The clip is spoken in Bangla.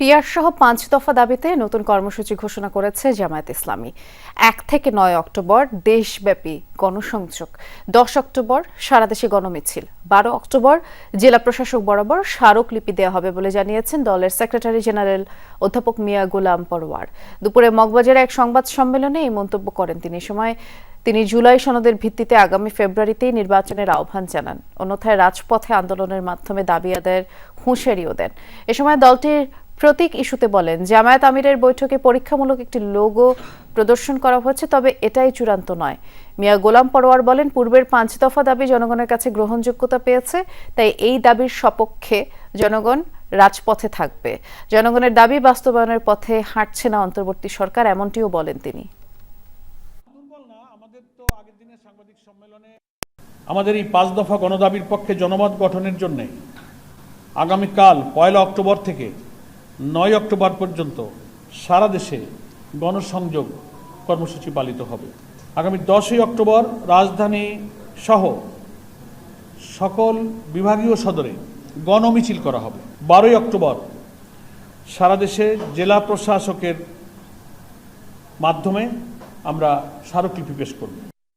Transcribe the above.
পিয়ার সহ ৫ দফা দাবিতে নতুন কর্মসূচি ঘোষণা করেছে জামায়াত ইসলামী। ১ থেকে ৯ অক্টোবর দেশব্যাপী গণসংযোগ, ১০ অক্টোবর সারা দেশে গণমিছিল, ১২ অক্টোবর জেলা প্রশাসক বরাবর স্মারকলিপি দেওয়া হবে বলে জানিয়েছেন দলের সেক্রেটারি জেনারেল অধ্যাপক মিয়া গোলাম পরোয়ার। দুপুরে মগবাজারে এক সংবাদ সম্মেলনে এই মন্তব্য করেন তিনি। সময় তিনি জুলাই সনদের ভিত্তিতে আগামী ফেব্রুয়ারিতেই নির্বাচনের আহ্বান জানান। অন্যথায় রাজপথে আন্দোলনের মাধ্যমে দাবি আদায়ের হুঁশিয়ারিও দেন। এ সময় দলটির প্রতীক ইস্যুতে বলেন, জামায়াত আমিরের বৈঠকে পরীক্ষামূলক একটি লোগো প্রদর্শন করা হয়েছে, তবে এটাই চূড়ান্ত নয়। মিয়া গোলাম পরোয়ার বলেন, পূর্বের ৫ দফা দাবি জনগণের কাছে গ্রহণযোগ্যতা পেয়েছে, তাই এই দাবির সপক্ষে জনগণ রাজপথে থাকবে। জনগণের দাবি বাস্তবায়নের পথে হাঁটছে না অন্তর্বর্তী সরকার, এমনটিও বলেন তিনি। আমাদের এই ৫ দফা গণদাবির পক্ষে জনমত গঠনের জন্য আগামীকাল ১ অক্টোবর থেকে ৯ অক্টোবর পর্যন্ত সারা দেশে গণসংযোগ কর্মসূচি পালিত হবে। আগামী ১০ অক্টোবর রাজধানী সহ সকল বিভাগীয় সদরে গণমিছিল করা হবে। ১২ অক্টোবর সারা দেশে জেলা প্রশাসকের মাধ্যমে আমরা স্মারকলিপি পেশ করব।